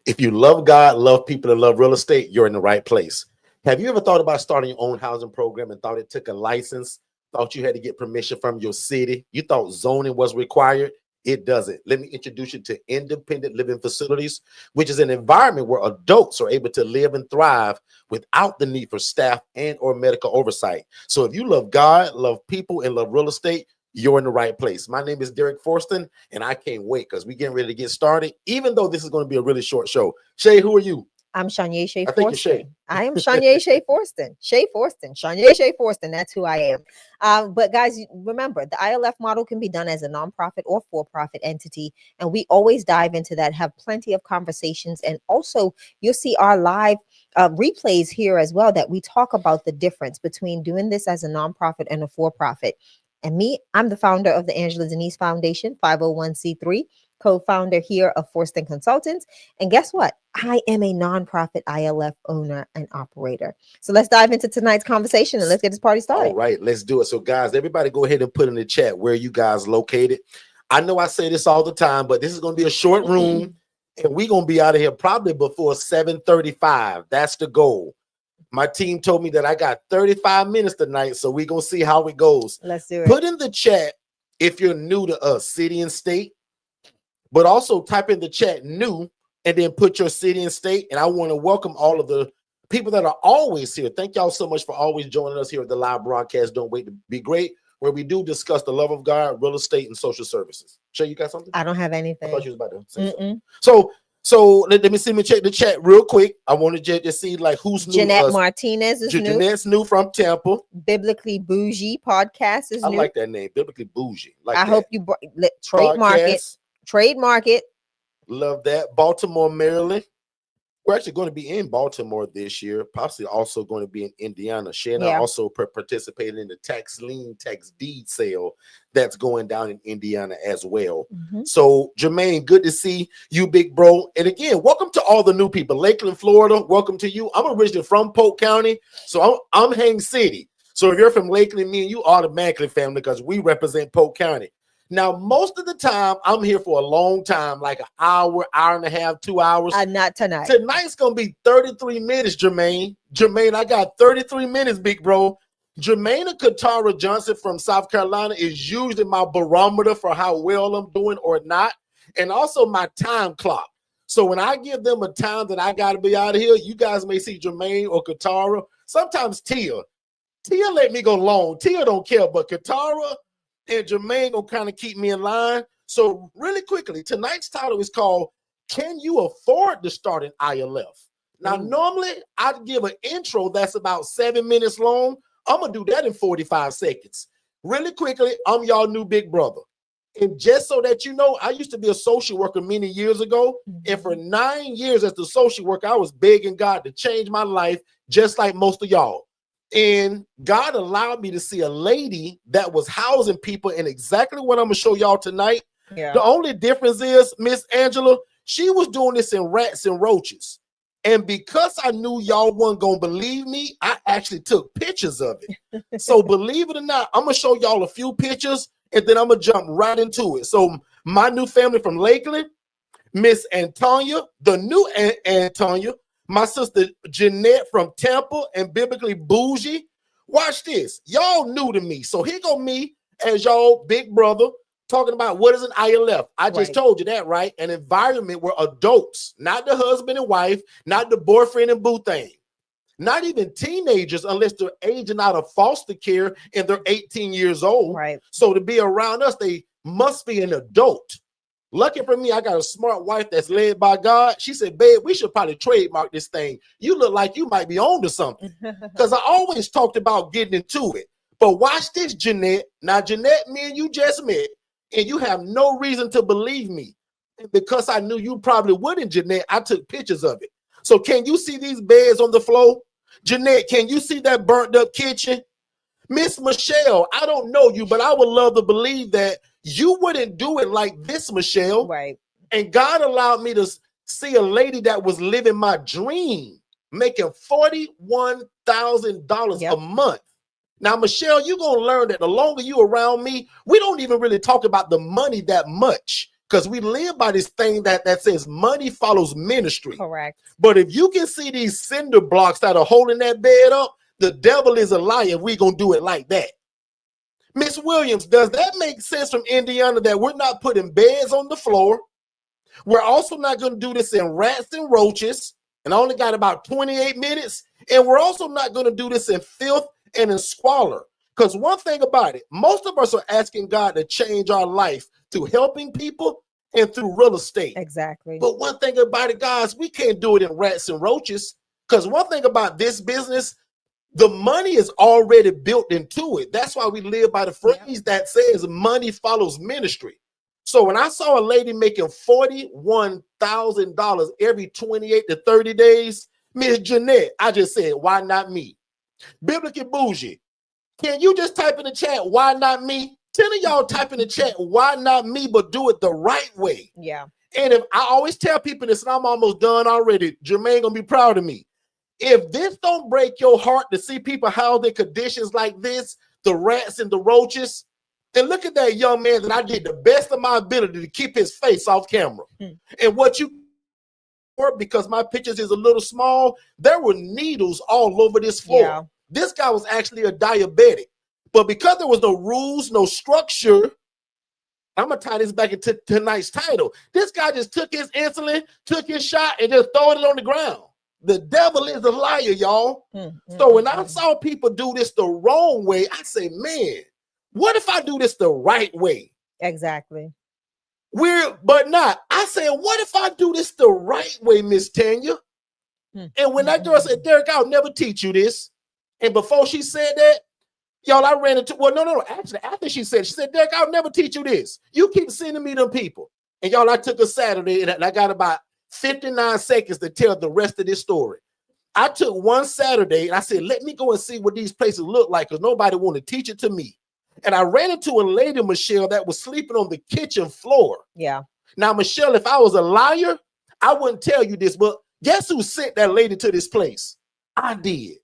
If you love God, love people, and love real estate, you're in the right place. Have you ever thought about starting your own housing program and thought it took a license? Thought you had to get permission from your city? You thought zoning was required? It doesn't. Let me introduce you to independent living facilities, which is an environment where adults are able to live and thrive without the need for staff and or medical oversight. So if you love God, love people, and love real estate, you're in the right place. My name is Derek Forston, and I can't wait because we're getting ready to get started, even though this is going to be a really short show. Shay, who are you? I'm Shanya Shea I think Forston. you're Shay. I am Shanya Shea Forston. Shea Forston. Shanya Shea Forston. That's who I am. But guys, remember, the ILF model can be done as a nonprofit or for-profit entity. And we always dive into that, have plenty of conversations. And also, you'll see our live replays here as well that we talk about the difference between doing this as a nonprofit and a for-profit. And me, I'm the founder of the Angela Denise Foundation, 501c3, co-founder here of Forston Consultants. And guess what? I am a nonprofit ILF owner and operator. So let's dive into tonight's conversation and let's get this party started. All right, let's do it. So guys, everybody go ahead and put in the chat where you guys located. I know I say this all the time, but this is going to be a short room and we're going to be out of here probably before 7:35. That's the goal. My team told me that I got 35 minutes tonight, so we're going to see how it goes. Let's do it. Put in the chat if you're new to us, city and state, but also type in the chat new and then put your city and state. And I want to welcome all of the people that are always here. Thank y'all so much for always joining us here at the live broadcast. Don't Wait to Be Great, where we do discuss the love of God, real estate, and social services. Shay, you got something? I don't have anything. I thought you was about to say something. So let me see me check the chat real quick. I wanted to see like who's new. Jeanette Martinez is new. Jeanette's new from Tampa. Biblically Bougie podcast is new. I like that name, Biblically Bougie. I hope you trademark it. Trademark it. Love that. Baltimore, Maryland. We're actually going to be in Baltimore this year, possibly also going to be in Indiana. Shay and I also participated in the tax lien, tax deed sale that's going down in Indiana as well. So, Jermaine, good to see you, big bro. And again, welcome to all the new people. Lakeland, Florida, welcome to you. I'm originally from Polk County, so I'm Haines City. So if you're from Lakeland, me and you automatically family because we represent Polk County. Now, most of the time, I'm here for a long time, like an hour, hour and a half, 2 hours. Not tonight. Tonight's going to be 33 minutes, Jermaine. Jermaine, I got 33 minutes, big bro. Jermaine Katara Johnson from South Carolina is usually my barometer for how well I'm doing or not, and also my time clock. So when I give them a time that I got to be out of here, you guys may see Jermaine or Katara. Sometimes Tia let me go long. Tia don't care, but Katara and Jermaine gonna kind of keep me in line. So really quickly, tonight's title is called, Can You Afford to Start an ILF? Now, normally I'd give an intro that's about 7 minutes long. I'm gonna do that in 45 seconds. Really quickly, I'm y'all new big brother. And just so that you know, I used to be a social worker many years ago. And for 9 years as the social worker, I was begging God to change my life, just like most of y'all. And God allowed me to see a lady that was housing people in exactly what I'm gonna show y'all tonight. The only difference is, Miss Angela, she was doing this in rats and roaches. And because I knew y'all weren't gonna believe me, I actually took pictures of it. So believe it or not, I'm gonna show y'all a few pictures and then I'm gonna jump right into it. So my new family from Lakeland, Miss Antonia, the new Antonia, my sister Jeanette from Tampa and Biblically Bougie. Watch this. Y'all new to me. So here go me as y'all big brother talking about what is an ILF. I just told you that, right? An environment where adults, not the husband and wife, not the boyfriend and boo thing, not even teenagers unless they're aging out of foster care and they're 18 years old. So to be around us, they must be an adult. Lucky for me, I got a smart wife that's led by God. She said, babe, we should probably trademark this thing. You look like you might be on to something. Because I always talked about getting into it. But watch this, Jeanette. Now, Jeanette, me and you just met, and you have no reason to believe me. And because I knew you probably wouldn't, Jeanette, I took pictures of it. So can you see these beds on the floor? Jeanette, can you see that burnt up kitchen? Miss Michelle, I don't know you, but I would love to believe that you wouldn't do it like this, Michelle. And God allowed me to see a lady that was living my dream, making $41,000 a month. Now, Michelle, you're going to learn that the longer you around me, we don't even really talk about the money that much. because we live by this thing that says money follows ministry. Correct. But if you can see these cinder blocks that are holding that bed up, the devil is a liar if we're going to do it like that. Miss Williams, does that make sense from Indiana that we're not putting beds on the floor? We're also not going to do this in rats and roaches, and I only got about 28 minutes. And we're also not going to do this in filth and in squalor. Because one thing about it, most of us are asking God to change our life through helping people and through real estate. Exactly. But one thing about it, guys, we can't do it in rats and roaches. Because one thing about this business, the money is already built into it. That's why we live by the phrase that says money follows ministry. So when I saw a lady making $41,000 every 28 to 30 days, Miss Jeanette, I just said, why not me? Biblically Bougie, can you just type in the chat, why not me? 10 of y'all type in the chat, why not me, but do it the right way. Yeah. And if I always tell people this, and I'm almost done already, Jermaine gonna be proud of me. If this don't break your heart to see people housed in conditions like this, the rats and the roaches, then look at that young man that I did the best of my ability to keep his face off camera. And what you, because my pictures is a little small, there were needles all over this floor. Yeah. This guy was actually a diabetic. But because there was no rules, no structure, I'm going to tie this back into tonight's title. This guy just took his insulin, took his shot, and just throwed it on the ground. The devil is a liar, y'all. So when I saw people do this the wrong way, I say, man, what if I do this the right way? Exactly. But not. I said, what if I do this the right way, Miss Tanya? And when that girl said, Derek, I'll never teach you this. And before she said that, y'all, I ran into, well, no. Actually, after she said, Derek, I'll never teach you this. You keep sending me them people. And y'all, I took a Saturday and I got about 59 seconds to tell the rest of this story. I took one Saturday and I said, let me go and see what these places look like because nobody want to teach it to me. And I ran into a lady, Michelle, that was sleeping on the kitchen floor. Yeah. Now, Michelle, if I was a liar, I wouldn't tell you this, but guess who sent that lady to this place? I did.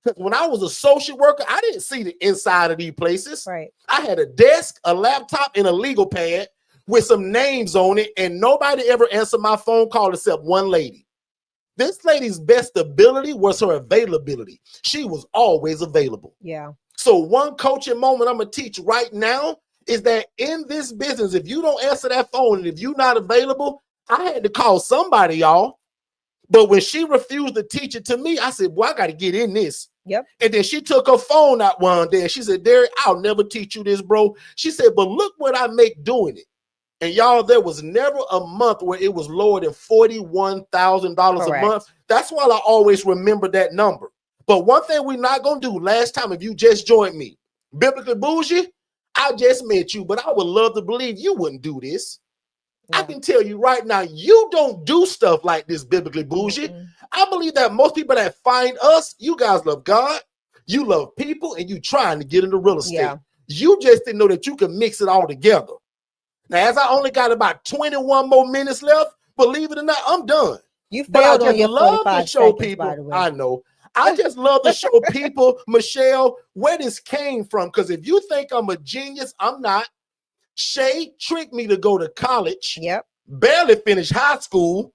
Because when I was a social worker, I didn't see the inside of these places. Right. I had a desk, a laptop, and a legal pad with some names on it, and nobody ever answered my phone call except one lady. This lady's best ability was her availability. She was always available. Yeah. So one coaching moment I'm going to teach right now is that in this business, if you don't answer that phone and if you're not available, I had to call somebody, y'all. But when she refused to teach it to me, I said, well, I got to get in this. Yep. And then she took her phone out one day and she said, Derek, I'll never teach you this, bro. She said, but look what I make doing it. And y'all, there was never a month where it was lower than $41,000 a month. That's why I always remember that number. But one thing we're not going to do last time, if you just joined me, Biblically Bougie, I just met you, but I would love to believe you wouldn't do this. Yeah. I can tell you right now, you don't do stuff like this, Biblically Bougie. I believe that most people that find us, you guys love God, you love people, and you trying to get into real estate. Yeah. You just didn't know that you can mix it all together. Now, as I only got about 21 more minutes left, believe it or not, I'm done. You failed on your love to show seconds, people. by the way. I know. I just love to show people, Michelle, where this came from. Because if you think I'm a genius, I'm not. Shay tricked me to go to college. Yep. Barely finished high school.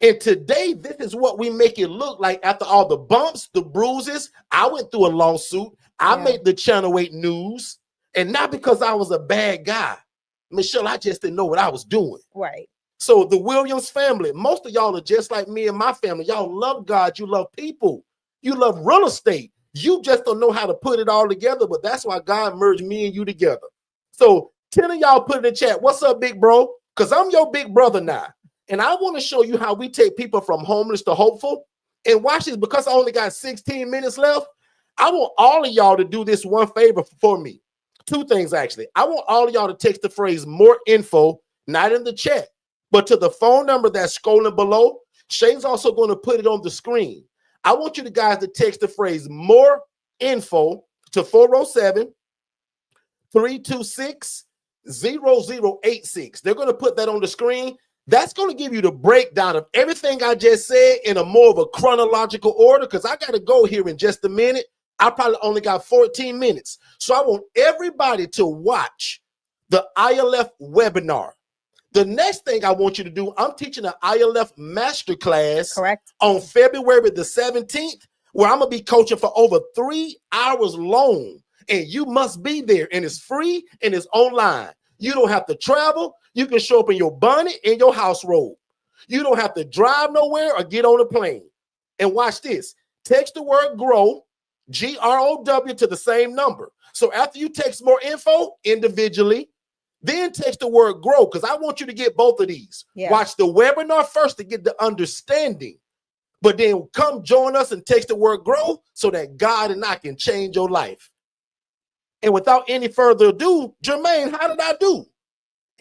And today, this is what we make it look like after all the bumps, the bruises. I went through a lawsuit. I made the Channel 8 news. And not because I was a bad guy. Michelle, I just didn't know what I was doing. Right. So the Williams family, most of y'all are just like me and my family. Y'all love God. You love people. You love real estate. You just don't know how to put it all together, but that's why God merged me and you together. So 10 of y'all put in the chat, what's up, big bro? Because I'm your big brother now. And I want to show you how we take people from homeless to hopeful. And watch this, because I only got 16 minutes left, I want all of y'all to do this one favor for me. Two things, actually. I want all of y'all to text the phrase more info, not in the chat, but to the phone number that's scrolling below. Shane's also going to put it on the screen. I want you guys to text the phrase more info to 407-326-0086. They're going to put that on the screen. That's going to give you the breakdown of everything I just said in a more of a chronological order, because I got to go here in just a minute. I probably only got 14 minutes. So I want everybody to watch the ILF webinar. The next thing I want you to do, I'm teaching an ILF masterclass Correct. on February the 17th, where I'm going to be coaching for over 3 hours long. And you must be there. And it's free and it's online. You don't have to travel. You can show up in your bonnet and your house robe. You don't have to drive nowhere or get on a plane. And watch this. Text the word GROW, GROW, to the same number. So after you text more info individually, then text the word GROW, because I want you to get both of these. Yeah. Watch the webinar first to get the understanding, but then come join us and text the word GROW so that God and I can change your life. And without any further ado, Jermaine, how did I do?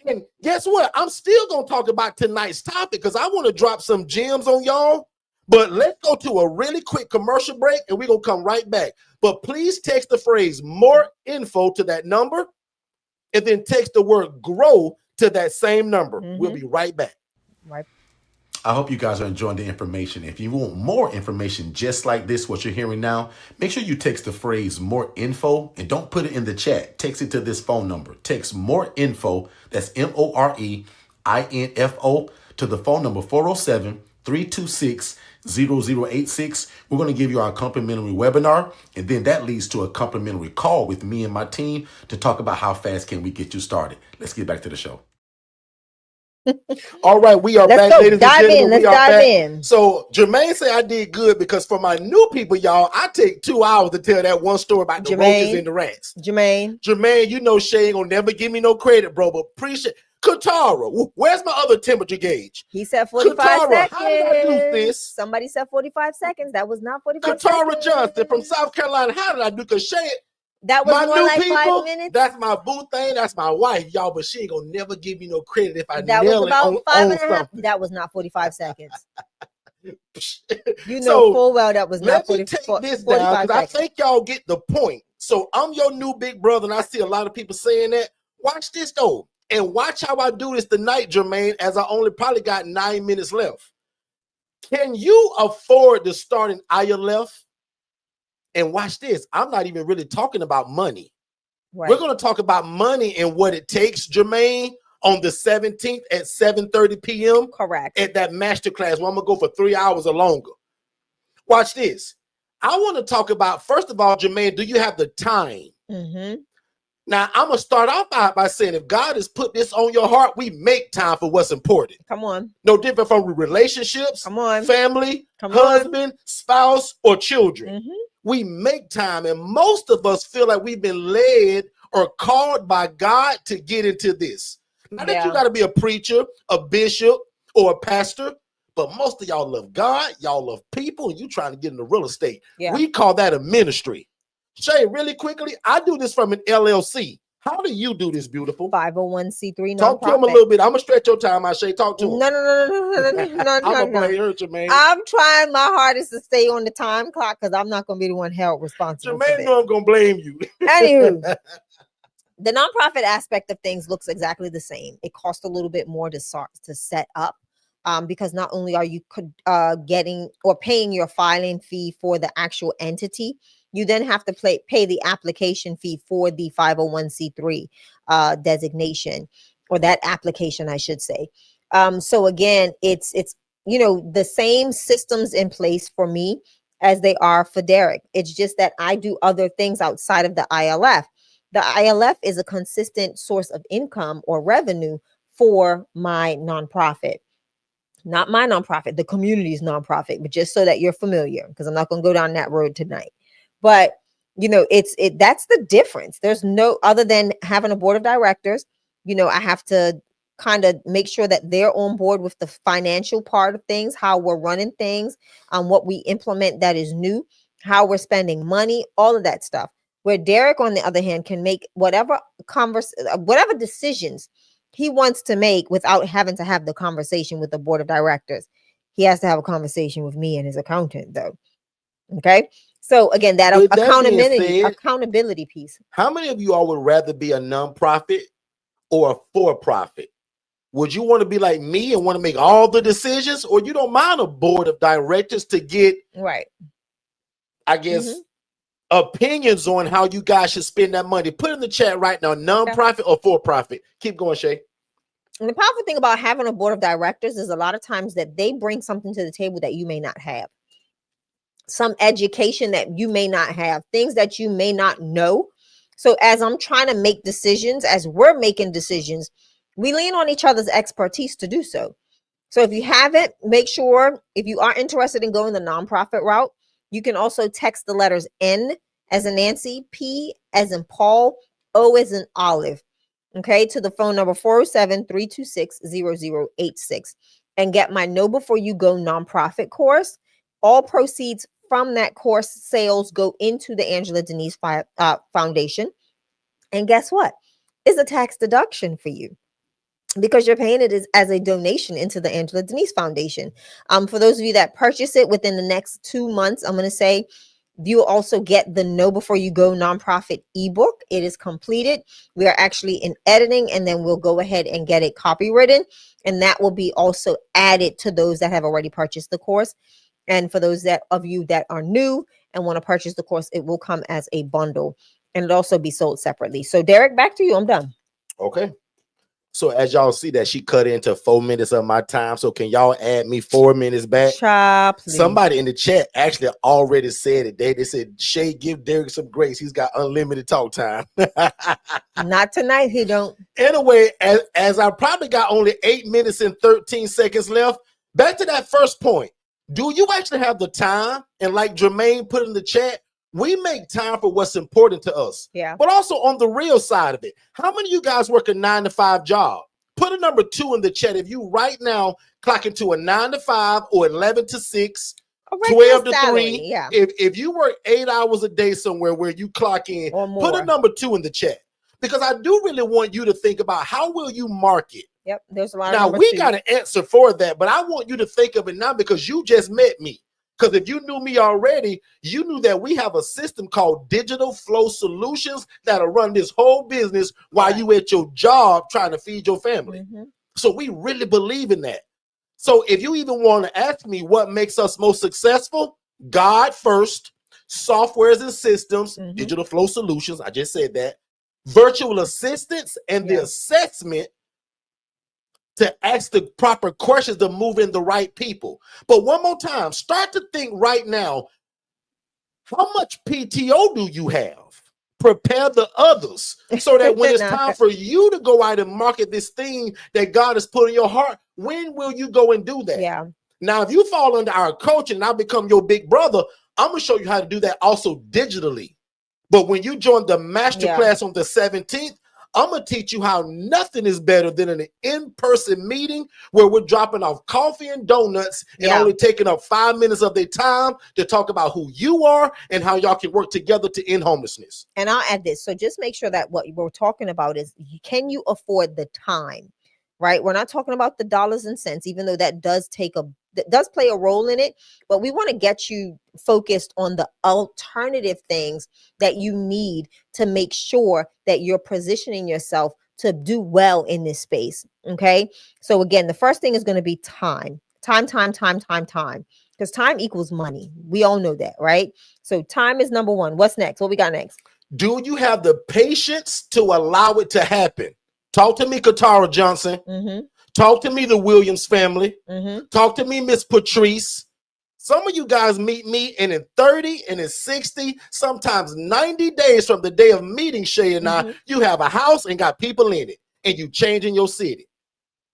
And guess what? I'm still going to talk about tonight's topic because I want to drop some gems on y'all. But let's go to a really quick commercial break and we're going to come right back. But please text the phrase more info to that number and then text the word GROW to that same number. We'll be right back. Right. I hope you guys are enjoying the information. If you want more information just like this, what you're hearing now, make sure you text the phrase more info and don't put it in the chat. Text it to this phone number. Text more info, that's MOREINFO, to the phone number 407-326-0086. We're going to give you our complimentary webinar, and then that leads to a complimentary call with me and my team to talk about how fast can we get you started. Let's get back to the show. All right, we are back, ladies and gentlemen. Let's dive in. So Jermaine said I did good because for my new people, y'all, I take 2 hours to tell that one story about the roaches and the rats. Jermaine, you know Shay ain't gonna never give me no credit, bro, but appreciate. Katara, where's my other temperature gauge? he said 45 Katara, seconds. how did I do this? Somebody said 45 seconds. That was not 45 Katara seconds. Johnson from South Carolina, how did I do? Because Shay, That was my more new like people, 5 minutes. that's my boo thing, that's my wife, y'all, but she ain't gonna never give me no credit if I That was nail it about on 5.5. something. That was not 45 seconds. You know So, full well that was not let me 40, take this 45 down because I seconds. think y'all get the point. So I'm your new big brother, and I see a lot of people saying that. Watch this though, and watch how I do this tonight, Jermaine, as I only probably got 9 minutes left. Can you afford to start an ILF? And watch this. I'm not even really talking about money. Right. We're going to talk about money and what it takes, Jermaine, on the 17th at 7:30 p.m. Correct. at that masterclass where I'm going to go for 3 hours or longer. Watch this. I want to talk about, first of all, Jermaine, do you have the time? Now, I'm going to start off by saying if God has put this on your heart, we make time for what's important. Come on. No different from relationships, Come on. family, Come husband, spouse, or children. Mhm. We make time, and most of us feel like we've been led or called by God to get into this. Not that you got to be a preacher, a bishop, or a pastor, but most of y'all love God, y'all love people, and you trying to get into real estate. Yeah. We call that a ministry. Shay, really quickly, I do this from an LLC. How do you do this, beautiful? 501c3 nonprofit. Talk to him a little bit. I'm going to stretch your time out, Shay. Talk to him. No. I'm going to play her, Jermaine. I'm trying my hardest to stay on the time clock because I'm not going to be the one held responsible. Jermaine, know I'm going to blame you. Anywho, the nonprofit aspect of things looks exactly the same. It costs a little bit more to set up because not only are you getting or paying your filing fee for the actual entity, you then have to pay the application fee for the 501c3 designation, or that application, I should say. So again, it's the same systems in place for me as they are for Derek. It's just that I do other things outside of the ILF. The ILF is a consistent source of income or revenue for my nonprofit. Not my nonprofit, the community's nonprofit, but just so that you're familiar, because I'm not going to go down that road tonight. But that's the difference. There's no other than having a board of directors. I have to kind of make sure that they're on board with the financial part of things, how we're running things, what we implement that is new, how we're spending money, all of that stuff. Where Derek, on the other hand, can make whatever decisions he wants to make without having to have the conversation with the board of directors. He has to have a conversation with me and his accountant, though. Okay. So again, that accountability piece. How many of you all would rather be a nonprofit or a for-profit? Would you want to be like me and want to make all the decisions, or you don't mind a board of directors to get, right, I guess, opinions on how you guys should spend that money. Put in the chat right now, nonprofit or for profit. Keep going, Shay. And the powerful thing about having a board of directors is a lot of times that they bring something to the table that you may not have. Some education that you may not have, things that you may not know. So as I'm trying to make decisions, as we're making decisions, we lean on each other's expertise to do so. So if you haven't, make sure if you are interested in going the nonprofit route, you can also text the letters N as in Nancy, P as in Paul, O as in Olive, okay, to the phone number 407-326-0086 and get my Know Before You Go nonprofit course. All proceeds from that course sales go into the Angela Denise Foundation. And guess what? It's a tax deduction for you, because you're paying it as a donation into the Angela Denise Foundation. For those of you that purchase it within the next 2 months, I'm going to say you'll also get the Know Before You Go nonprofit ebook. It is completed. We are actually in editing, and then we'll go ahead and get it copywritten, and that will be also added to those that have already purchased the course. And for those of you that are new and want to purchase the course, it will come as a bundle, and it'll also be sold separately. So Derek, back to you. I'm done. Okay. So as y'all see that she cut into 4 minutes of my time. So can y'all add me 4 minutes back? Somebody in the chat actually already said it. They said, Shay, give Derek some grace. He's got unlimited talk time. Not tonight, he don't. Anyway, as I probably got only 8 minutes and 13 seconds left, back to that first point. Do you actually have the time? And like Jermaine put in the chat, we make time for what's important to us. Yeah. But also on the real side of it, how many of you guys work a 9-to-5 job? Put a number 2 in the chat. If you right now clock into a 9-to-5 or 11 to 6, 12 to 3, yeah. If you work 8 hours a day somewhere where you clock in, put a number 2 in the chat. Because I do really want you to think about how will you market. Yep, there's a lot. Now we got an answer for that, but I want you to think of it now because you just met me. Because if you knew me already, you knew that we have a system called Digital Flow Solutions that'll run this whole business while you at your job trying to feed your family. So we really believe in that. So if you even want to ask me what makes us most successful, God first, softwares and systems, Digital Flow Solutions, I just said that, virtual assistants, and the assessment to ask the proper questions to move in the right people. But one more time, start to think right now, how much PTO do you have? Prepare the others so that when it's time for you to go out and market this thing that God has put in your heart, when will you go and do that? Yeah. Now, if you fall under our coaching and I become your big brother, I'm going to show you how to do that also digitally. But when you join the masterclass on the 17th, I'm going to teach you how nothing is better than an in-person meeting where we're dropping off coffee and donuts and only taking up 5 minutes of their time to talk about who you are and how y'all can work together to end homelessness. And I'll add this. So just make sure that what we're talking about is, can you afford the time, right? We're not talking about the dollars and cents, even though that does play a role in it, but we want to get you focused on the alternative things that you need to make sure that you're positioning yourself to do well in this space. Okay. So again, the first thing is going to be time, because time equals money. We all know that, right? So time is number one. What's next? What we got next? Do you have the patience to allow it to happen? Talk to me, Katara Johnson. Talk to me, the Williams family. Talk to me, Miss Patrice. Some of you guys meet me and in 30 and in 60, sometimes 90 days from the day of meeting Shay and I, you have a house and got people in it and you changing your city.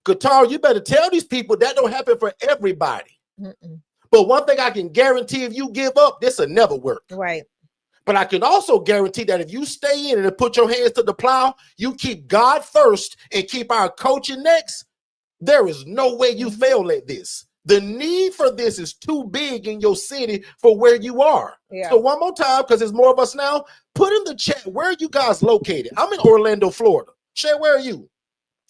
Katara, you better tell these people that don't happen for everybody. But one thing I can guarantee, if you give up, this will never work. Right. But I can also guarantee that if you stay in and put your hands to the plow, you keep God first and keep our coaching next, there is no way you fail at this. The need for this is too big in your city for where you are. So one more time, because there's more of us now, put in the chat, where are you guys located? I'm in Orlando, Florida. Shay, where are you?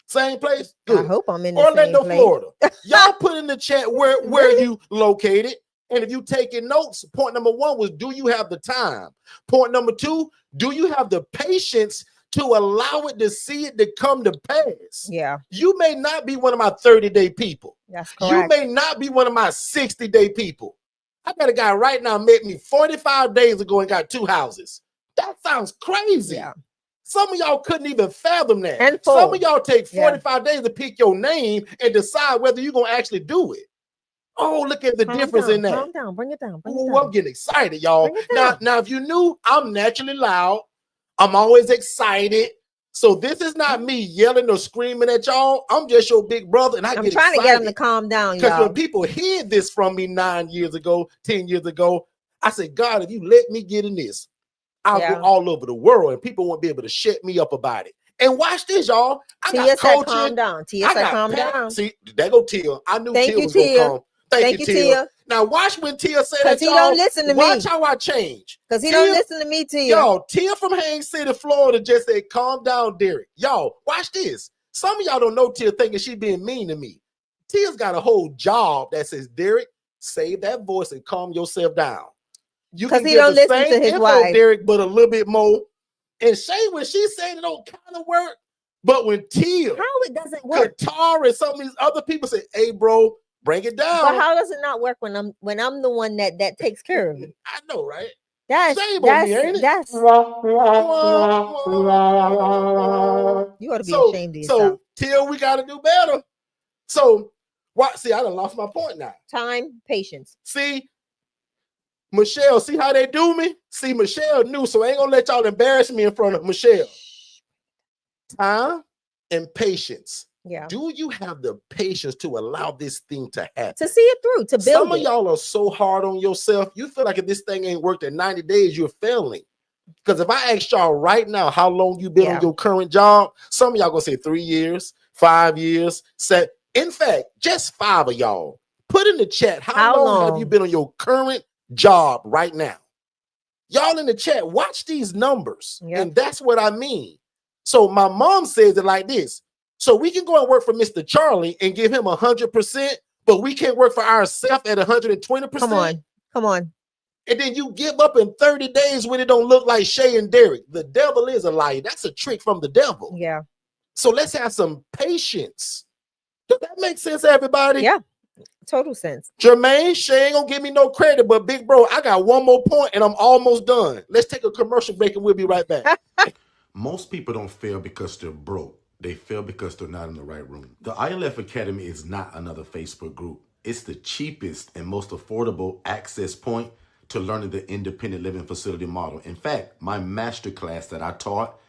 Same place? Good. I hope I'm in Orlando, same place. Florida. Y'all put in the chat where you located. And if you taking notes, point number 1 was, do you have the time? Point number 2, do you have the patience to allow it to see it to come to pass? Yeah. You may not be one of my 30-day people. That's correct. You may not be one of my 60-day people. I got a guy right now met me 45 days ago and got 2 houses. That sounds crazy. Yeah. Some of y'all couldn't even fathom that. And Some full. of y'all take Yeah. 45 days to pick your name and decide whether you're going to actually do it. Oh, look at the difference in that. Calm down. Bring it down. Bring it Ooh, down. I'm getting excited, y'all. Bring it down. Now, if you knew, I'm naturally loud. I'm always excited. So this is not me yelling or screaming at y'all. I'm just your big brother, and I'm trying to get him to calm down, because y'all. when people hear this from me 9 years ago, 10 years ago, I said, God, if you let me get in this, I'll go all over the world, and people won't be able to shut me up about it. And watch this, y'all. Tia said calm down. Tia said calm down. See, there go Tia. I knew Thank Tia you, was going to Tia. come. Thank you, Tia. Now watch when Tia said that, he don't listen to me. Watch how I change. Because he don't listen to me, Tia. Y'all, Tia from Haines City, Florida just said, calm down, Derek. Y'all, watch this. Some of y'all don't know Tia thinking she being mean to me. Tia's got a whole job that says, Derek, save that voice and calm yourself down. You can he get don't the listen same to his info, wife. Derek, but a little bit more. And Shay, when she said it don't kind of work, but when Tia, how it doesn't work? Qatar and some of these other people say, hey, bro, bring it down. But how does it not work when I'm the one that takes care of it? I know, right? That's shame on me, ain't it? That's you ought to be ashamed of yourself. So Tia, we got to do better. So what? See, I done lost my point now. Time, patience. See, Michelle, see how they do me? See, Michelle knew, so I ain't gonna let y'all embarrass me in front of Michelle. Time and patience. Yeah. Do you have the patience to allow this thing to happen? To see it through, to build Some of y'all are so hard on yourself. You feel like if this thing ain't worked in 90 days, you're failing. Because if I ask y'all right now how long you been on your current job, some of y'all gonna say 3 years, 5 years, 7. In fact, just 5 of y'all. Put in the chat, how long have you been on your current job right now? Y'all in the chat, watch these numbers. And that's what I mean. So my mom says it like this. So we can go and work for Mr. Charlie and give him 100%, but we can't work for ourselves at 120%. Come on. And then you give up in 30 days when it don't look like Shay and Derek. The devil is a liar. That's a trick from the devil. Yeah. So let's have some patience. Does that make sense, everybody? Yeah. Total sense. Jermaine, Shay ain't gonna give me no credit, but big bro, I got one more point and I'm almost done. Let's take a commercial break and we'll be right back. Most people don't fail because they're broke. They fail because they're not in the right room. The ILF Academy is not another Facebook group. It's the cheapest and most affordable access point to learning the independent living facility model. In fact, my masterclass that I taught,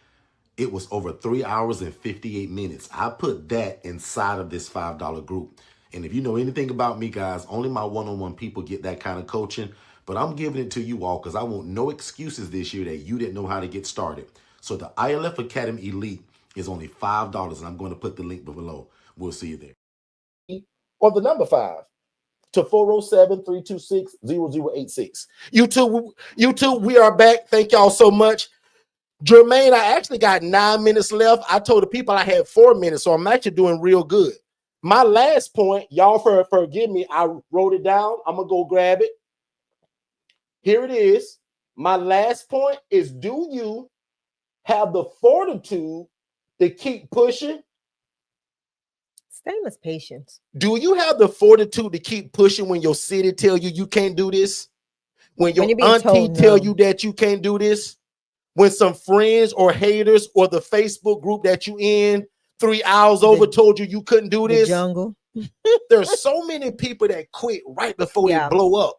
it was over 3 hours and 58 minutes. I put that inside of this $5 group. And if you know anything about me, guys, only my one-on-one people get that kind of coaching. But I'm giving it to you all because I want no excuses this year that you didn't know how to get started. So the ILF Academy Elite is only $5, and I'm going to put the link below. We'll see you there. Or the number 5 to 407-326-0086. YouTube, we are back. Thank y'all so much. Jermaine, I actually got 9 minutes left. I told the people I had 4 minutes, so I'm actually doing real good. My last point, y'all forgive me, I wrote it down. I'm going to go grab it. Here it is. My last point is, do you have the fortitude to keep pushing? Same as patience. Do you have the fortitude to keep pushing when your city tell you can't do this? When your auntie tell you that you can't do this? When some friends or haters or the Facebook group that you in 3 hours over told you couldn't do this? The jungle. There's so many people that quit right before they blow up.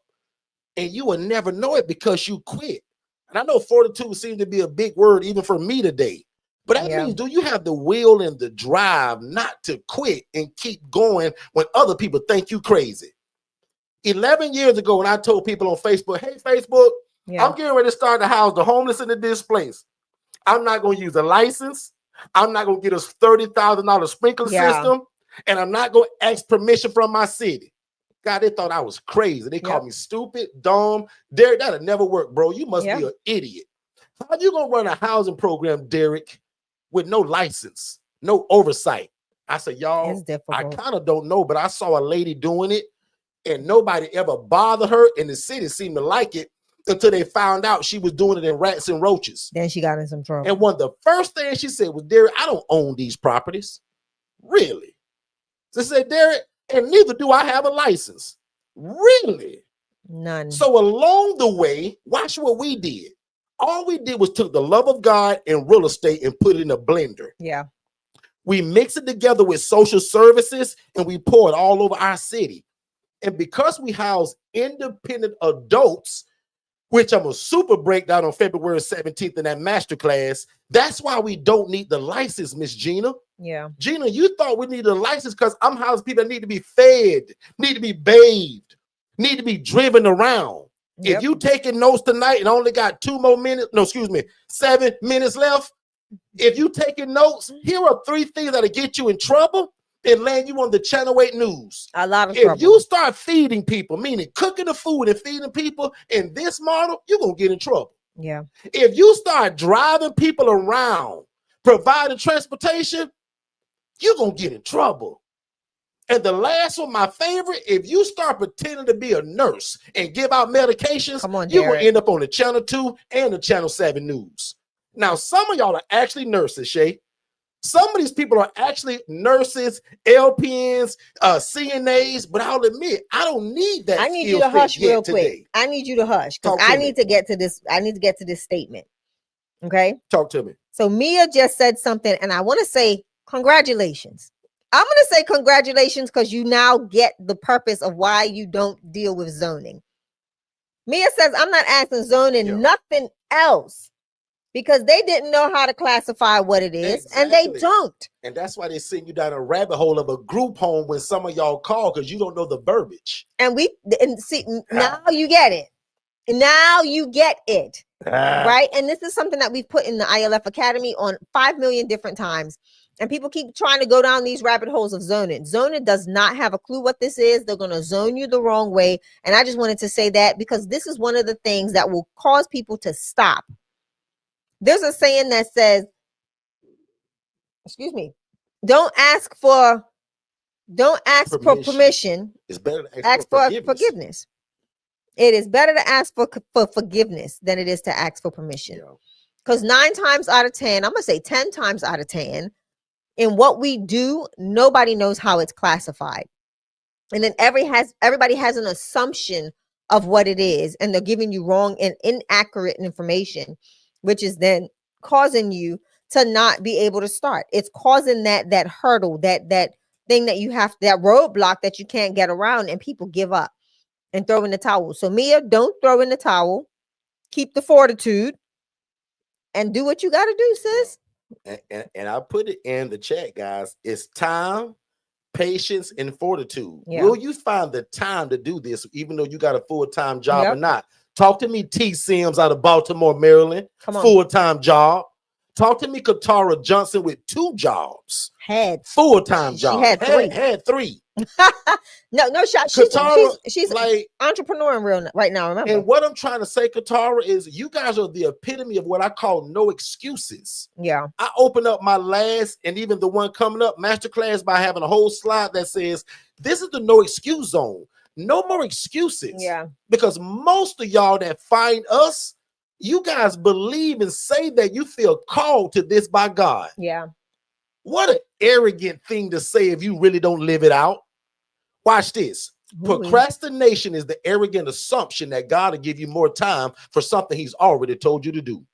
And you will never know it because you quit. And I know fortitude seems to be a big word even for me today. But that means, do you have the will and the drive not to quit and keep going when other people think you crazy? 11 years ago, when I told people on Facebook, hey, Facebook, I'm getting ready to start to house the homeless and the displaced. I'm not going to use a license. I'm not going to get a $30,000 sprinkler system. And I'm not going to ask permission from my city. God, they thought I was crazy. They called me stupid, dumb. Derek, that'll never work, bro. You must be an idiot. How are you going to run a housing program, Derek, with no license, no oversight? I said, y'all, I kind of don't know, but I saw a lady doing it and nobody ever bothered her, and the city seemed to like it until they found out she was doing it in rats and roaches. Then she got in some trouble. And one of the first things she said was, Derek, I don't own these properties. Really? She said, Derek, and neither do I have a license. Really? None. So along the way, watch what we did. All we did was took the love of God and real estate and put it in a blender. Yeah. We mix it together with social services and we pour it all over our city. And because we house independent adults, which I'm a super breakdown on February 17th in that masterclass, that's why we don't need the license, Miss Gina. Yeah. Gina, you thought we needed a license because I'm housing people that need to be fed, need to be bathed, need to be driven around. Yep. If you taking notes tonight and only got 7 minutes left, if you taking notes, here are 3 things that'll get you in trouble and land you on the Channel 8 news. A lot of If trouble. you start feeding people, meaning cooking the food and feeding people in this model, you're going to get in trouble. Yeah. If you start driving people around, providing transportation, you're going to get in trouble. And the last one, my favorite, if you start pretending to be a nurse and give out medications, you're going to end up on the Channel 2 and the Channel 7 news. Now, some of y'all are actually nurses, Shay. Some of these people are actually nurses, LPNs, CNAs, but I'll admit, I don't need that. I need you to hush real quick. Today. I need you to hush because I need to get to this. I need to get to this statement. Okay. Talk to me. So Mia just said something, and I want to say congratulations. I'm going to say congratulations because you now get the purpose of why you don't deal with zoning. Mia says, I'm not asking zoning nothing else because they didn't know how to classify what it is, and they don't. And that's why they send you down a rabbit hole of a group home when some of y'all call because you don't know the verbiage. And see, now you get it. Now you get it. Right? And this is something that we've put in the ILF Academy on 5 million different times. And people keep trying to go down these rabbit holes of zoning. Zoning does not have a clue what this is. They're going to zone you the wrong way. And I just wanted to say that because this is one of the things that will cause people to stop. There's a saying that says, excuse me, don't ask for permission. It's better to ask for forgiveness. It is better to ask for forgiveness than it is to ask for permission. Because 9 times out of 10, I'm going to say 10 times out of 10, in what we do, nobody knows how it's classified. And then everybody has an assumption of what it is, and they're giving you wrong and inaccurate information, which is then causing you to not be able to start. It's causing that hurdle, that thing that you have, that roadblock that you can't get around, and people give up and throw in the towel. So Mia, don't throw in the towel. Keep the fortitude and do what you got to do, sis. And I put it in the chat, guys. It's time, patience, and fortitude. Yeah. Will you find the time to do this, even though you got a full-time job or not? Talk to me, T. Sims out of Baltimore, Maryland. Full-time job. Talk to me, Katara Johnson with 2 jobs. Full-time job. Had 3. No shot. She's like entrepreneur right now. Remember. And what I'm trying to say, Katara, is you guys are the epitome of what I call no excuses. Yeah. I opened up my last and even the one coming up masterclass by having a whole slide that says this is the no excuse zone. No more excuses. Yeah. Because most of y'all that find us, you guys believe and say that you feel called to this by God. Yeah. What an arrogant thing to say if you really don't live it out. Watch this. Procrastination is the arrogant assumption that God will give you more time for something he's already told you to do.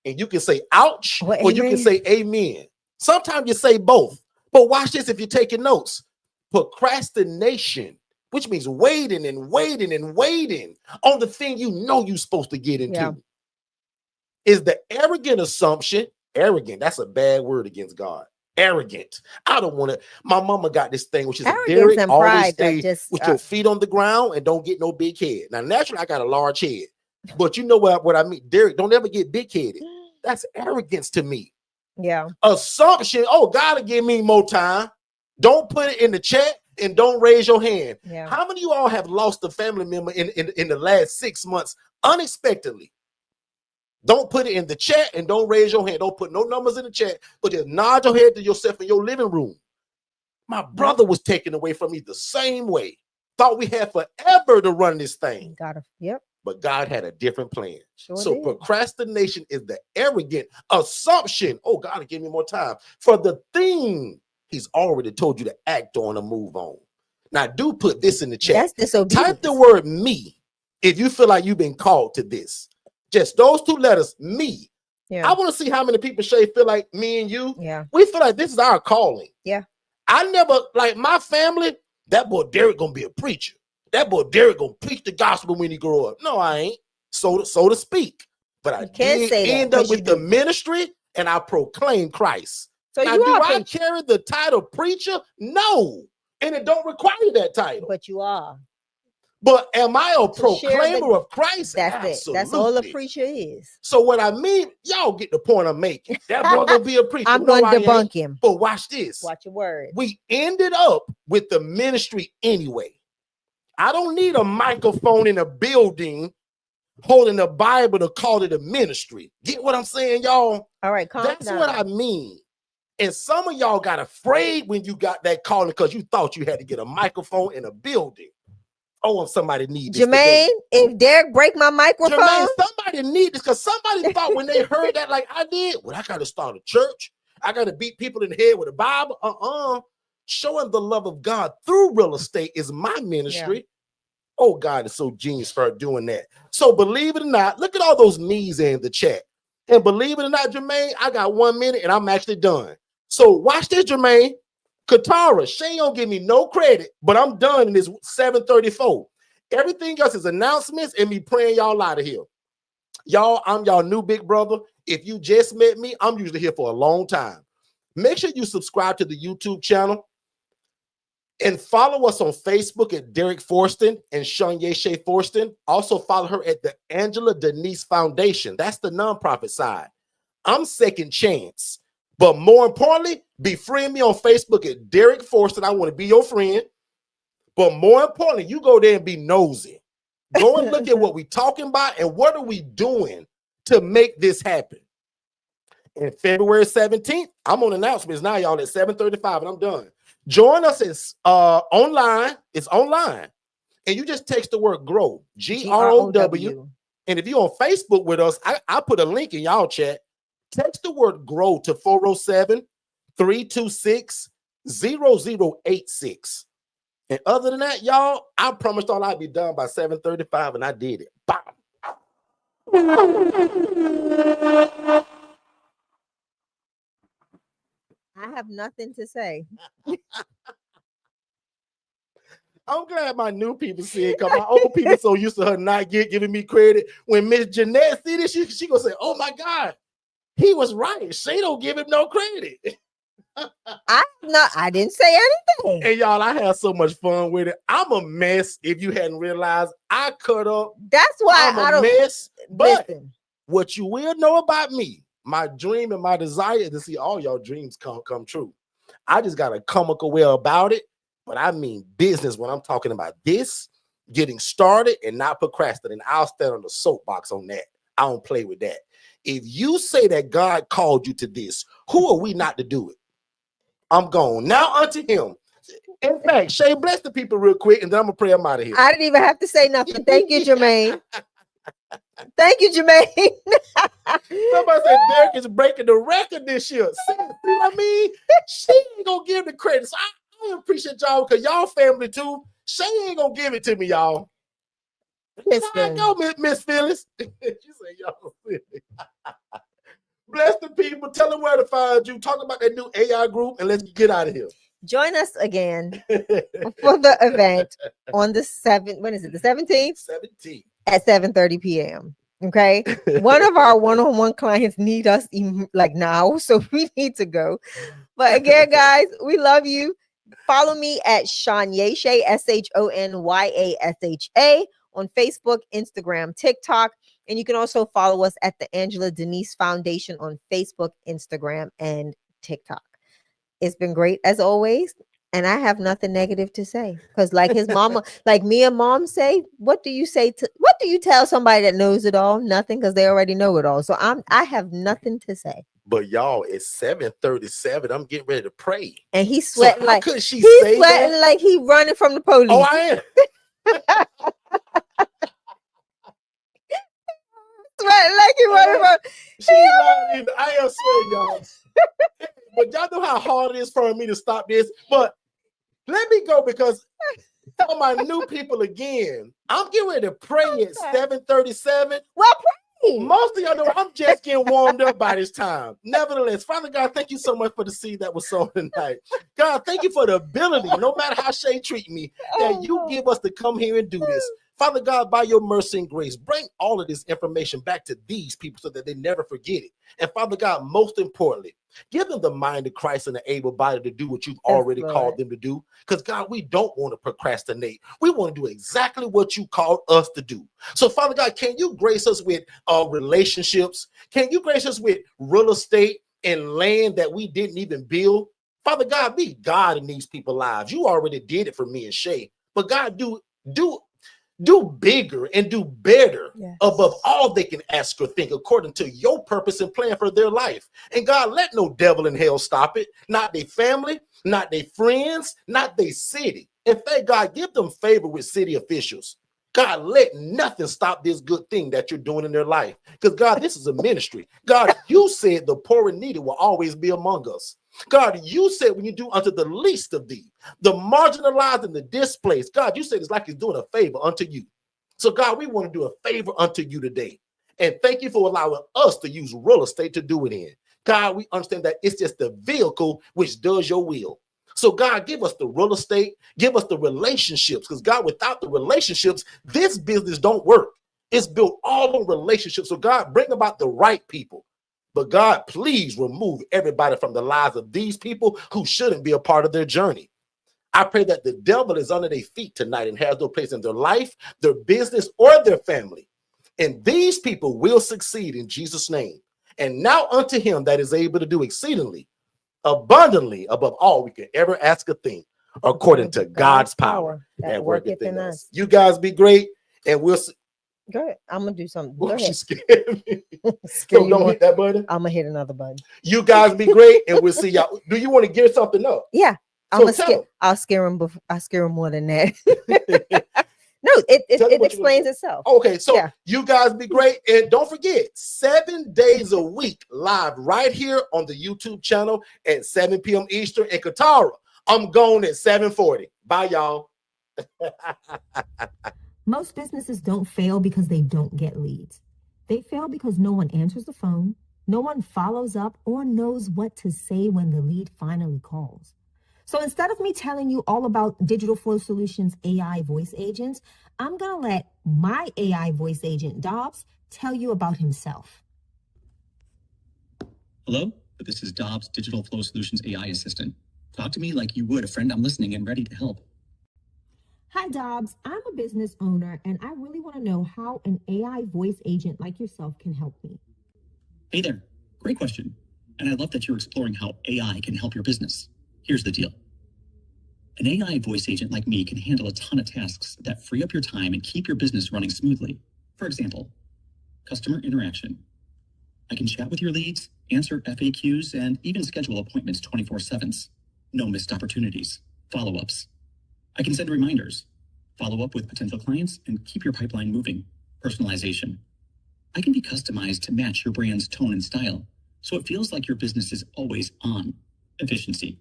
And you can say ouch, or you can say amen. Sometimes you say both. But watch this if you're taking notes. Procrastination, which means waiting and waiting and waiting on the thing you know you're supposed to get into, is the arrogant assumption. Arrogant, that's a bad word against God. Arrogant. I don't want to. My mama got this thing, which is arrogance and always pride stay with your feet on the ground and don't get no big head. Now, naturally, I got a large head, but you know what I mean. Derek, don't ever get big headed. That's arrogance to me. Yeah. Assumption. Oh, God will give me more time. Don't put it in the chat and don't raise your hand. Yeah. How many of you all have lost a family member in the last 6 months unexpectedly? Don't put it in the chat and don't raise your hand. Don't put no numbers in the chat, but just nod your head to yourself in your living room. My brother was taken away from me the same way. Thought we had forever to run this thing. But God had a different plan. So procrastination is the arrogant assumption. Oh, God will give me more time for the thing he's already told you to act on or move on. Now, do put this in the chat. That's disobedience. Type the word me if you feel like you've been called to this. Just those 2 letters, me. Yeah. I want to see how many people, Shay, feel like me and you. Yeah. We feel like this is our calling. Yeah. I never, like my family, that boy Derek gonna be a preacher. That boy Derek gonna preach the gospel when he grow up. No, I ain't. So to speak. But I can't say that, end up with the ministry and I proclaim Christ. So now, you do are I carry the title preacher? No. And it don't require that title. But you are. But am I a proclaimer of Christ? That's Absolutely. it. That's all a preacher is. So what I mean, y'all get the point I'm making. That boy gonna be a preacher. I'm going to debunk him. But watch this. Watch your words. We ended up with the ministry anyway. I don't need a microphone in a building holding the Bible to call it a ministry. Get what I'm saying, y'all? All right, calm That's down. what I mean. And some of y'all got afraid when you got that calling because you thought you had to get a microphone in a building. Oh, if somebody needs this Jermaine, today. if Derek break my microphone, Jermaine, somebody need this because somebody thought when they heard that, like I did, well, I got to start a church. I got to beat people in the head with a Bible. Showing the love of God through real estate is my ministry. Yeah. Oh, God is so genius for doing that. So believe it or not, look at all those me's in the chat. And believe it or not, Jermaine, I got 1 minute and I'm actually done. So watch this, Jermaine. Katara, Shay don't give me no credit, but I'm done in this 7:34. Everything else is announcements and me praying y'all out of here. Y'all, I'm y'all new big brother. If you just met me, I'm usually here for a long time. Make sure you subscribe to the YouTube channel and follow us on Facebook at Derek Forston and Shanye Shay Forston. Also follow her at the Angela Denise Foundation. That's the nonprofit side. I'm Second Chance. But more importantly, befriend me on Facebook at Derek Forston. I want to be your friend. But more importantly, you go there and be nosy. Go and look at what we're talking about and what are we doing to make this happen. And February 17th, I'm on announcements now, y'all, at 7:35, and I'm done. Join us. It's online. It's online. And you just text the word GROW, GROW. And if you're on Facebook with us, I put a link in y'all chat. Text the word GROW to 407-326-0086. And other than that, y'all, I promised y'all I'd be done by 7:35, and I did it. Bam. I have nothing to say. I'm glad my new people see it because my old people so used to her not giving me credit. When Miss Jeanette see this, she gonna say, "Oh my God, he was right. She don't give him no credit." I didn't say anything. And y'all, I had so much fun with it. I'm a mess. If you hadn't realized, I cut up. That's why I'm a mess. But listen. What you will know about me, my dream and my desire is to see all y'all dreams come true. I just got a comical way about it. But I mean business when I'm talking about this, getting started and not procrastinating. I'll stand on the soapbox on that. I don't play with that. If you say that God called you to this, who are we not to do it? I'm gone. Now unto him. In fact, Shay, bless the people real quick, and then I'm going to pray them out of here. I didn't even have to say nothing. Thank you, Jermaine. Thank you, Jermaine. Somebody said Derek is breaking the record this year. See what I mean? She ain't going to give the credit. So I appreciate y'all because y'all family too. She ain't gonna give it to me, y'all. I go, Miss Phyllis. She said, y'all. Bless the people. Tell them where to find you. Talk about that new AI group, and let's get out of here. Join us again for the event on the 7th. When is it? The 17th? 17th at 7:30 p.m. Okay. One of our one-on-one clients need us like now, so we need to go. But again, guys, we love you. Follow me at Shanyasha, SHONYASHA on Facebook, Instagram, TikTok. And you can also follow us at the Angela Denise Foundation on Facebook, Instagram, and TikTok. It's been great as always. And I have nothing negative to say. Because like his mama, like me and mom say, what do you tell somebody that knows it all? Nothing, because they already know it all. So I have nothing to say. But y'all, it's 7:37. I'm getting ready to pray. And he's sweating so like could she he's say sweating that? like he running from the police. Oh, I am. Sweating like he running from. I am sweating, y'all. But y'all know how hard it is for me to stop this. But let me go because Tell my new people again. I'm getting ready to pray at 7:37. Well, pray. Most of y'all know I'm just getting warmed up by this time. Nevertheless, Father God, thank you so much for the seed that was sown tonight. God, thank you for the ability, no matter how Shay treat me, that you give us to come here and do this. Father God, by your mercy and grace, bring all of this information back to these people so that they never forget it. And Father God, most importantly, give them the mind of Christ and the able body to do what you've already called them to do. Because God, we don't want to procrastinate. We want to do exactly what you called us to do. So Father God, can you grace us with relationships? Can you grace us with real estate and land that we didn't even build? Father God, be God in these people's lives. You already did it for me and Shay. But God, do bigger and do better above all they can ask or think according to your purpose and plan for their life. And God, let no devil in hell stop it. Not their family, not their friends, not their city. In fact, God, give them favor with city officials. God, let nothing stop this good thing that you're doing in their life. Because God, this is a ministry. God, you said the poor and needy will always be among us. God, you said when you do unto the least of thee, the marginalized and the displaced, God, you said it's like he's doing a favor unto you. So God, we want to do a favor unto you today. And thank you for allowing us to use real estate to do it in. God, we understand that it's just the vehicle which does your will. So God, give us the real estate, give us the relationships, because God, without the relationships, this business don't work. It's built all on relationships. So God, bring about the right people. But God, please remove everybody from the lives of these people who shouldn't be a part of their journey. I pray that the devil is under their feet tonight and has no place in their life, their business, or their family. And these people will succeed in Jesus' name. And now unto him that is able to do exceedingly, abundantly above all we can ever ask a thing, according to God's power that worketh in us. You guys be great, and we'll see. Go ahead. I'm gonna do something. Well, Go ahead. she scared me. So don't hit that button. I'm gonna hit another button. You guys be great, and we'll see y'all. Do you want to give something up? Yeah, I'll scare him. I'll scare him more than that. No, it explains itself. Okay, so you guys be great, and don't forget 7 days a week live right here on the YouTube channel at 7 p.m. Eastern. And Katara, I'm going at 7:40. Bye, y'all. Most businesses don't fail because they don't get leads. They fail because no one answers the phone, no one follows up, or knows what to say when the lead finally calls. So instead of me telling you all about Digital Flow Solutions AI voice agents, I'm going to let my AI voice agent, Dobbs, tell you about himself. Hello, this is Dobbs, Digital Flow Solutions AI assistant. Talk to me like you would a friend. I'm listening and ready to help. Hi, Dobbs. I'm a business owner, and I really want to know how an AI voice agent like yourself can help me. Hey there. Great question. And I love that you're exploring how AI can help your business. Here's the deal. An AI voice agent like me can handle a ton of tasks that free up your time and keep your business running smoothly. For example, customer interaction. I can chat with your leads, answer FAQs, and even schedule appointments 24/7. No missed opportunities. Follow-ups. I can send reminders, follow up with potential clients, and keep your pipeline moving. Personalization. I can be customized to match your brand's tone and style, so it feels like your business is always on. Efficiency.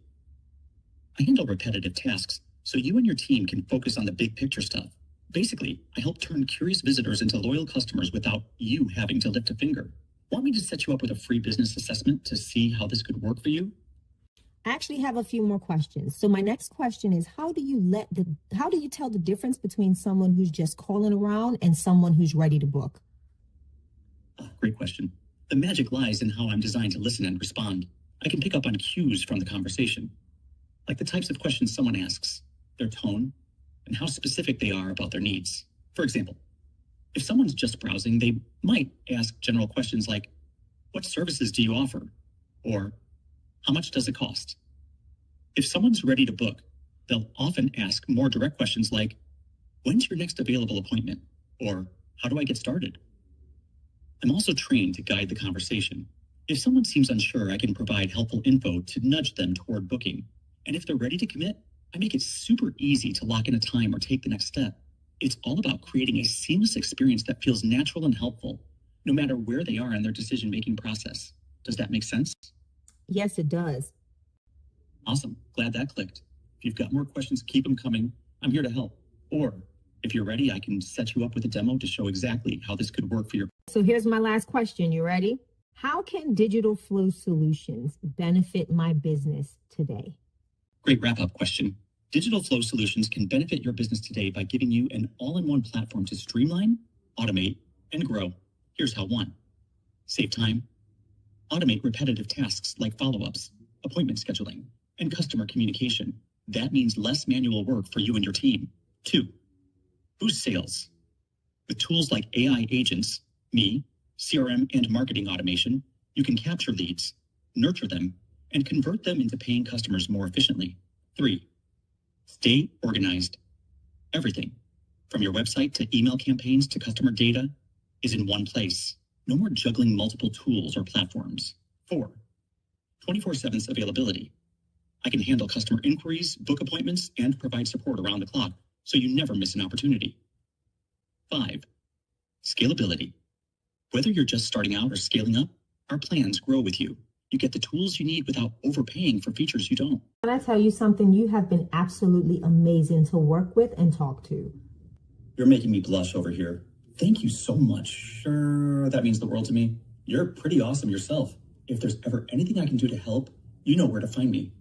I handle repetitive tasks, so you and your team can focus on the big picture stuff. Basically, I help turn curious visitors into loyal customers without you having to lift a finger. Want me to set you up with a free business assessment to see how this could work for you? I actually have a few more questions. So my next question is, how do you tell the difference between someone who's just calling around and someone who's ready to book? Great question. The magic lies in how I'm designed to listen and respond. I can pick up on cues from the conversation, like the types of questions someone asks, their tone, and how specific they are about their needs. For example, if someone's just browsing, they might ask general questions like, what services do you offer? Or, how much does it cost? If someone's ready to book, they'll often ask more direct questions like, when's your next available appointment? Or, how do I get started? I'm also trained to guide the conversation. If someone seems unsure, I can provide helpful info to nudge them toward booking. And if they're ready to commit, I make it super easy to lock in a time or take the next step. It's all about creating a seamless experience that feels natural and helpful, no matter where they are in their decision-making process. Does that make sense? Yes, it does. Awesome. Glad that clicked. If you've got more questions, keep them coming. I'm here to help. Or if you're ready, I can set you up with a demo to show exactly how this could work for your. So here's my last question. You ready? How can digital flow solutions benefit my business today? Great wrap-up question. Digital flow solutions can benefit your business today by giving you an all-in-one platform to streamline, automate, and grow. Here's how. 1. Save time. Automate repetitive tasks like follow-ups, appointment scheduling, and customer communication. That means less manual work for you and your team. 2. Boost sales. With tools like AI agents, me, CRM, and marketing automation, you can capture leads, nurture them, and convert them into paying customers more efficiently. 3. Stay organized. Everything, from your website to email campaigns to customer data, is in one place. No more juggling multiple tools or platforms. 4. 24/7 availability. I can handle customer inquiries, book appointments, and provide support around the clock, so you never miss an opportunity. 5. Scalability. Whether you're just starting out or scaling up, our plans grow with you. You get the tools you need without overpaying for features you don't. Can I tell you something? You have been absolutely amazing to work with and talk to. You're making me blush over here. Thank you so much. Sure, that means the world to me. You're pretty awesome yourself. If there's ever anything I can do to help, you know where to find me.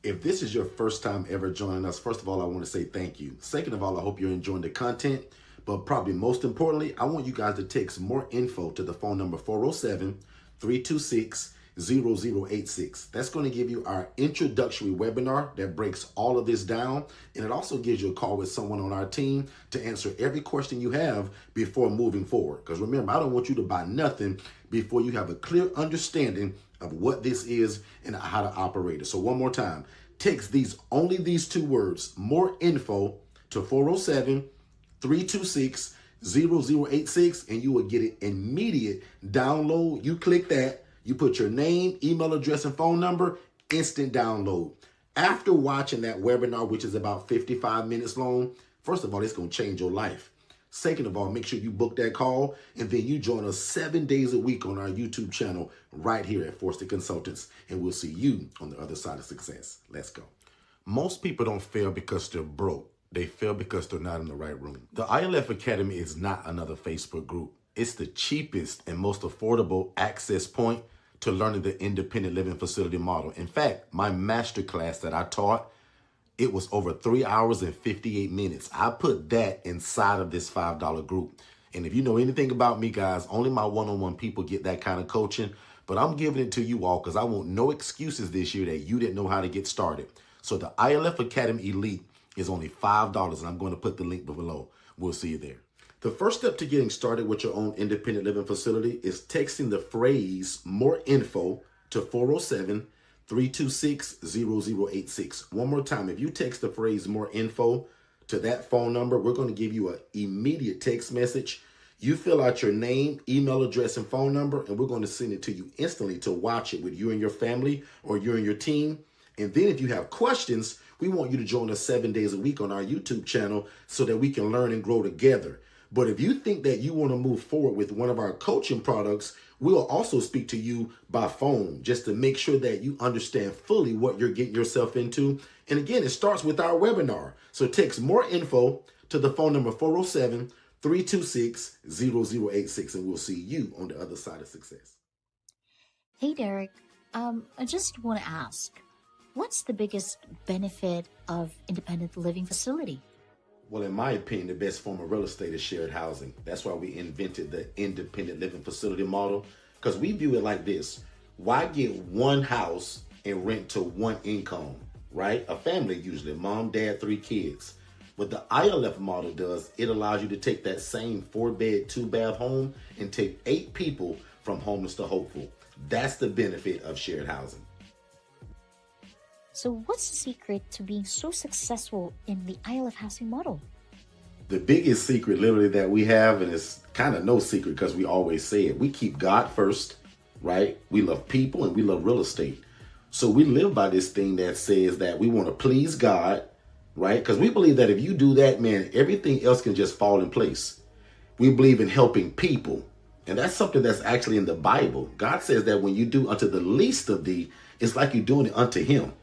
If this is your first time ever joining us, first of all, I want to say thank you. Second of all, I hope you're enjoying the content. But probably most importantly, I want you guys to text more info to the phone number 407-326-0086. That's going to give you our introductory webinar that breaks all of this down. And it also gives you a call with someone on our team to answer every question you have before moving forward. Because remember, I don't want you to buy nothing before you have a clear understanding of what this is and how to operate it. So one more time, text only these 2 words, more info, to 407-326-0086, and you will get an immediate download. You click that, you put your name, email address, and phone number, instant download. After watching that webinar, which is about 55 minutes long, first of all, it's going to change your life. Second of all, make sure you book that call, and then you join us 7 days a week on our YouTube channel right here at Forston Consultants, and we'll see you on the other side of success. Let's go. Most people don't fail because they're broke. They fail because they're not in the right room. The ILF Academy is not another Facebook group. It's the cheapest and most affordable access point to learning the independent living facility model. In fact, my masterclass that I taught, it was over 3 hours and 58 minutes. I put that inside of this $5 group. And if you know anything about me, guys, only my one-on-one people get that kind of coaching. But I'm giving it to you all because I want no excuses this year that you didn't know how to get started. So the ILF Academy Elite is only $5, and I'm going to put the link below. We'll see you there. The first step to getting started with your own independent living facility is texting the phrase more info to 407-326-0086. One more time, if you text the phrase more info to that phone number, we're going to give you an immediate text message. You fill out your name, email address, and phone number, and we're going to send it to you instantly to watch it with you and your family or you and your team. And then if you have questions, we want you to join us 7 days a week on our YouTube channel so that we can learn and grow together. But if you think that you want to move forward with one of our coaching products, we'll also speak to you by phone just to make sure that you understand fully what you're getting yourself into. And again, it starts with our webinar. So text more info to the phone number 407-326-0086, and we'll see you on the other side of success. Hey, Derek. I just want to ask, what's the biggest benefit of independent living facility? Well, in my opinion, the best form of real estate is shared housing. That's why we invented the independent living facility model, because we view it like this. Why get one house and rent to one income, right? A family usually, mom, dad, 3 kids. What the ILF model does, it allows you to take that same 4-bed, 2-bath home and take 8 people from homeless to hopeful. That's the benefit of shared housing. So what's the secret to being so successful in the ILF housing model? The biggest secret literally that we have, and it's kind of no secret because we always say it, we keep God first, right? We love people and we love real estate. So we live by this thing that says that we want to please God, right? Because we believe that if you do that, man, everything else can just fall in place. We believe in helping people. And that's something that's actually in the Bible. God says that when you do unto the least of thee, It's like you're doing it unto him.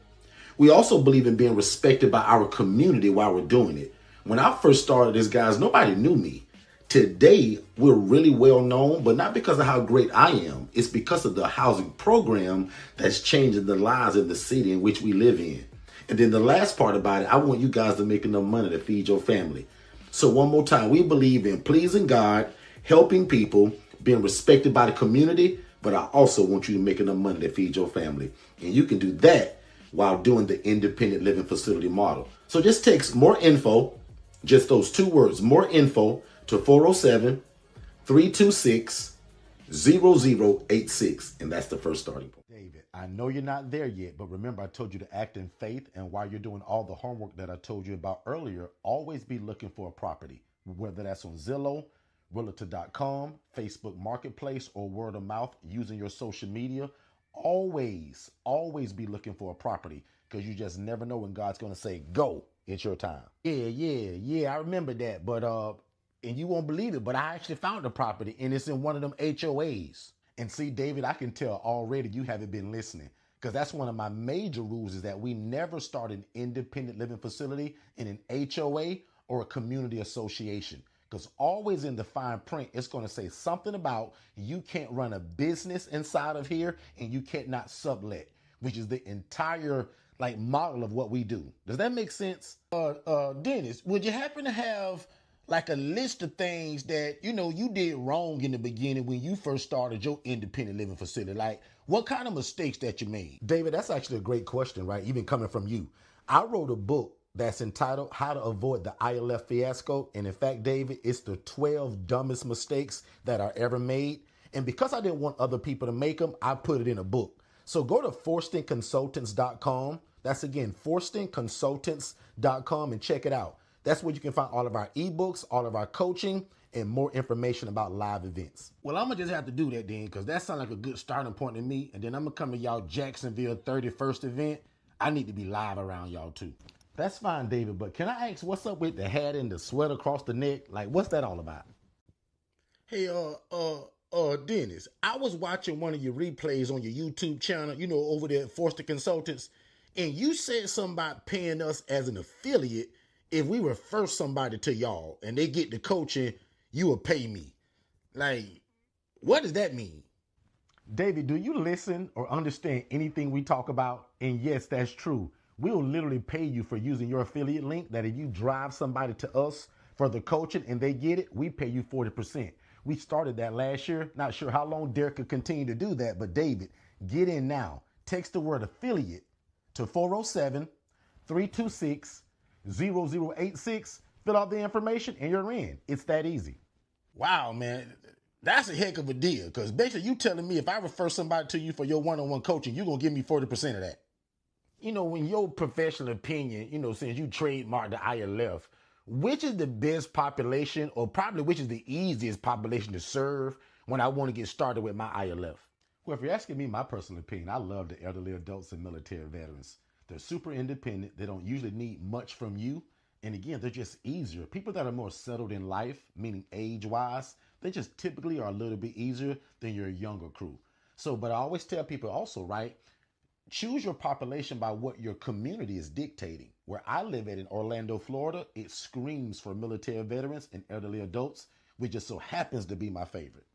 We also believe in being respected by our community while we're doing it. When I first started this, guys, nobody knew me. Today, we're really well known, but not because of how great I am. It's because of the housing program that's changing the lives in the city in which we live in. And then the last part about it, I want you guys to make enough money to feed your family. So one more time, we believe in pleasing God, helping people, being respected by the community, but I also want you to make enough money to feed your family. And you can do that while doing the independent living facility model. So just text more info, just those two words, more info, to 407-326-0086. And that's the first starting point. David, I know you're not there yet, but remember I told you to act in faith. And while you're doing all the homework that I told you about earlier, always be looking for a property, whether that's on Zillow, Realtor.com, Facebook Marketplace, or word of mouth using your social media. Always be looking for a property, because you just never know when God's going to say, go, it's your time. Yeah, I remember that. But, and you won't believe it, but I actually found the property and it's in one of them HOAs. And see, David, I can tell already you haven't been listening, because that's one of my major rules, is that we never start an independent living facility in an HOA or a community association. Because always in the fine print, it's going to say something about you can't run a business inside of here and you can't not sublet, which is the entire model of what we do. Does that make sense? Dennis, would you happen to have like a list of things that, you did wrong in the beginning when you first started your independent living facility? Like, what kind of mistakes that you made? David, that's actually a great question, right? Even coming from you. I wrote a book that's entitled How to Avoid the ILF Fiasco. And in fact, David, it's the 12 dumbest mistakes that are ever made. And because I didn't want other people to make them, I put it in a book. So go to forstonconsultants.com. That's again, forstonconsultants.com, and check it out. That's where you can find all of our ebooks, all of our coaching, and more information about live events. Well, I'm going to just have to do that then, because that sounds like a good starting point to me. And then I'm going to come to y'all Jacksonville 31st event. I need to be live around y'all too. That's fine, David, but can I ask what's up with the hat and the sweat across the neck? Like, what's that all about? Hey, Dennis, I was watching one of your replays on your YouTube channel, over there at Forston Consultants, and you said something about paying us as an affiliate if we refer somebody to y'all and they get the coaching, you will pay me. Like, what does that mean? David, do you listen or understand anything we talk about? And yes, that's true. We'll literally pay you for using your affiliate link, that if you drive somebody to us for the coaching and they get it, we pay you 40%. We started that last year. Not sure how long Derek could continue to do that, but David, get in now. Text the word affiliate to 407-326-0086. Fill out the information and you're in. It's that easy. Wow, man. That's a heck of a deal, because basically you telling me if I refer somebody to you for your one-on-one coaching, you're going to give me 40% of that. In your professional opinion, since you trademarked the ILF, which is the best population, or probably which is the easiest population to serve when I want to get started with my ILF? Well, if you're asking me my personal opinion, I love the elderly adults and military veterans. They're super independent. They don't usually need much from you. And again, they're just easier. People that are more settled in life, meaning age-wise, they just typically are a little bit easier than your younger crew. So, but I always tell people also, right? Choose your population by what your community is dictating. Where I live at in Orlando, Florida, it screams for military veterans and elderly adults, which just so happens to be my favorite.